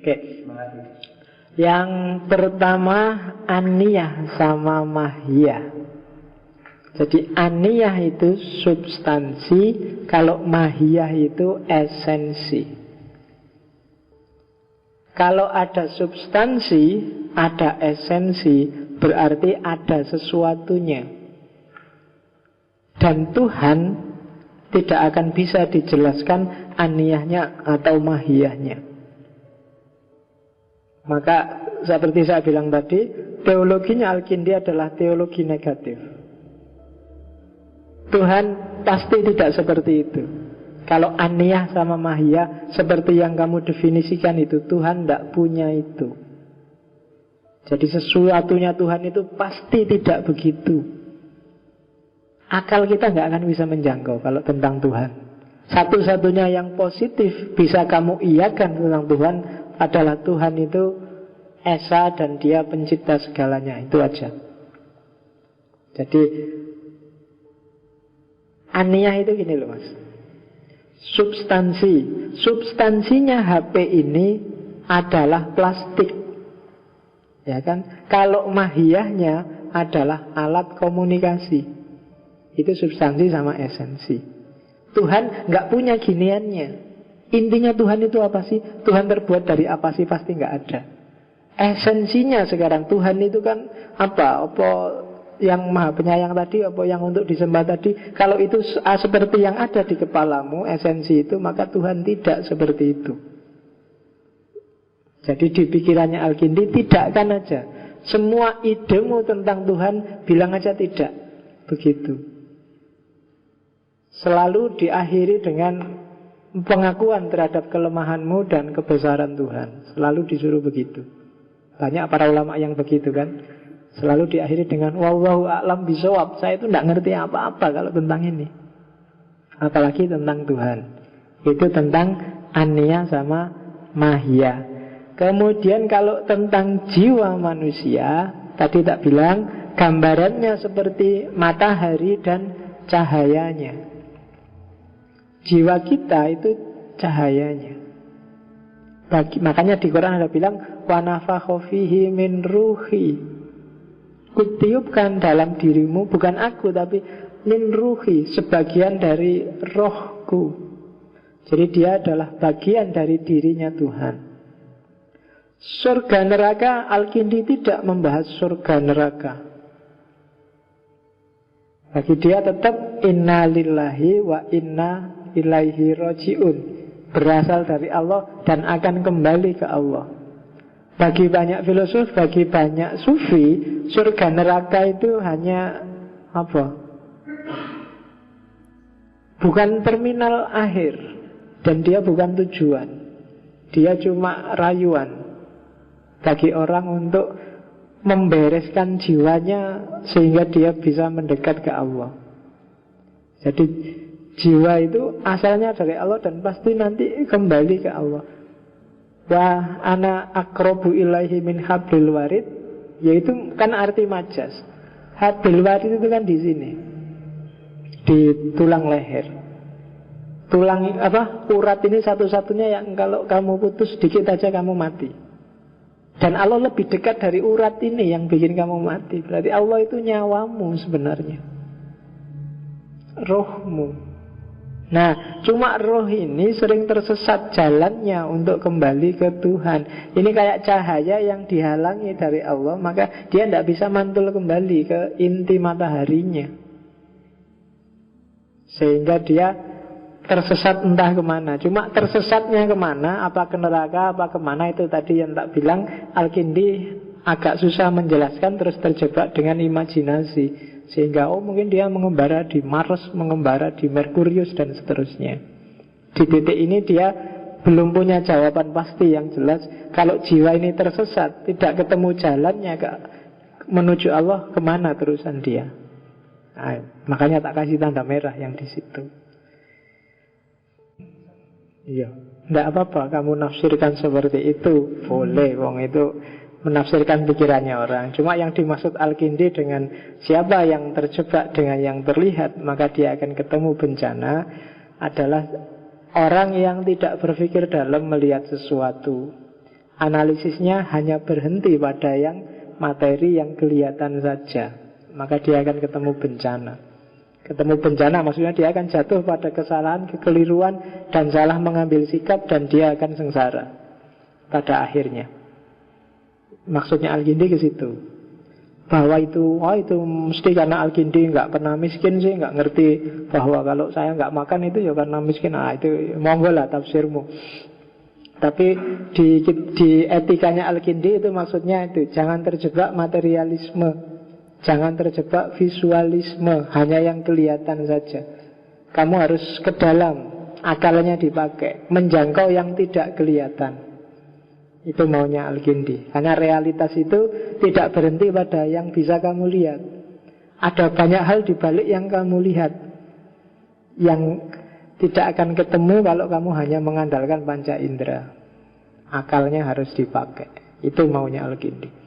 Oke. Yang pertama aniyah sama mahiyah. Jadi aniyah itu substansi, kalau mahiyah itu esensi. Kalau ada substansi, ada esensi, berarti ada sesuatunya. Dan Tuhan tidak akan bisa dijelaskan aniyahnya atau mahiyahnya. Maka seperti saya bilang tadi, teologinya Al-Kindi adalah teologi negatif. Tuhan pasti tidak seperti itu. Kalau aniyah sama mahiyah seperti yang kamu definisikan itu, Tuhan tidak punya itu. Jadi sesuatunya Tuhan itu pasti tidak begitu. Akal kita nggak akan bisa menjangkau kalau tentang Tuhan. Satu-satunya yang positif bisa kamu iakan tentang Tuhan adalah Tuhan itu Esa dan Dia pencipta segalanya. Itu aja. Jadi aniyah itu gini loh mas, substansinya HP ini adalah plastik, ya kan? Kalau mahiyahnya adalah alat komunikasi, itu substansi sama esensi. Tuhan nggak punya giniannya. Intinya Tuhan itu apa sih? Tuhan terbuat dari apa sih? Pasti nggak ada. Esensinya sekarang Tuhan itu kan apa yang maha penyayang tadi, apa yang untuk disembah tadi. Kalau itu seperti yang ada di kepalamu, esensi itu, maka Tuhan tidak seperti itu. Jadi di pikirannya Al-Kindi tidak kan aja. Semua idemu tentang Tuhan bilang aja tidak. Begitu. Selalu diakhiri dengan pengakuan terhadap kelemahanmu dan kebesaran Tuhan. Selalu disuruh begitu. Banyak para ulama yang begitu kan. Selalu diakhiri dengan wallahu a'lam bishawab. Saya itu tidak ngerti apa-apa kalau tentang ini, apalagi tentang Tuhan. Itu tentang aniyah sama mahiyah. Kemudian kalau tentang jiwa manusia, tadi tak bilang gambarannya seperti matahari dan cahayanya. Jiwa kita itu cahayanya. Makanya di Quran ada bilang wa nafakha fihi min ruhi. Kutiupkan dalam dirimu, bukan aku tapi min ruhi, sebagian dari rohku. Jadi dia adalah bagian dari dirinya Tuhan. Surga neraka, Al-Kindi tidak membahas surga neraka. Bagi dia tetap inna lillahi wa inna ilaihi roji'un, berasal dari Allah dan akan kembali ke Allah. Bagi banyak filosof, bagi banyak sufi, surga neraka itu hanya apa? Bukan terminal akhir, dan dia bukan tujuan. Dia cuma rayuan bagi orang untuk membereskan jiwanya sehingga dia bisa mendekat ke Allah. Jadi jiwa itu asalnya dari Allah dan pasti nanti kembali ke Allah. Wa ana aqrabu ilaihi min hablil warid, yaitu kan arti majas. Hablil warid itu kan di sini, di tulang leher. Tulang urat ini satu-satunya yang kalau kamu putus sedikit aja kamu mati. Dan Allah lebih dekat dari urat ini yang bikin kamu mati. Berarti Allah itu nyawamu sebenarnya, rohmu. Nah, cuma roh ini sering tersesat jalannya untuk kembali ke Tuhan. Ini kayak cahaya yang dihalangi dari Allah, maka dia tidak bisa mantul kembali ke inti mataharinya. Sehingga dia tersesat entah kemana. Cuma tersesatnya kemana, apa ke neraka, apa kemana, itu tadi yang tak bilang Al-Kindi agak susah menjelaskan, terus terjebak dengan imajinasi. Sehingga mungkin dia mengembara di Mars, mengembara di Merkurius dan seterusnya. Di titik ini dia belum punya jawaban pasti yang jelas. Kalau jiwa ini tersesat, tidak ketemu jalannya menuju Allah, kemana terusan dia? Nah, makanya tak kasih tanda merah yang di situ. Iya, tidak apa-apa kamu nafsirkan seperti itu, boleh, wong itu menafsirkan pikirannya orang. Cuma yang dimaksud Al-Kindi dengan siapa yang terjebak dengan yang terlihat, maka dia akan ketemu bencana, adalah orang yang tidak berpikir dalam melihat sesuatu. Analisisnya hanya berhenti pada yang materi yang kelihatan saja, maka dia akan ketemu bencana. Ketemu bencana maksudnya dia akan jatuh pada kesalahan, kekeliruan, dan salah mengambil sikap, dan dia akan sengsara pada akhirnya. Maksudnya Al-Kindi ke situ. Bahwa itu mesti karena Al-Kindi nggak pernah miskin sih, nggak ngerti bahwa kalau saya nggak makan itu ya karena miskin. Itu monggo lah tafsirmu. Tapi di etikanya Al-Kindi itu maksudnya itu, jangan terjebak materialisme, jangan terjebak visualisme, hanya yang kelihatan saja. Kamu harus ke dalam, akalnya dipakai, menjangkau yang tidak kelihatan. Itu maunya Al-Kindi. Karena realitas itu tidak berhenti pada yang bisa kamu lihat. Ada banyak hal di balik yang kamu lihat, yang tidak akan ketemu kalau kamu hanya mengandalkan panca indera. Akalnya harus dipakai. Itu maunya Al-Kindi.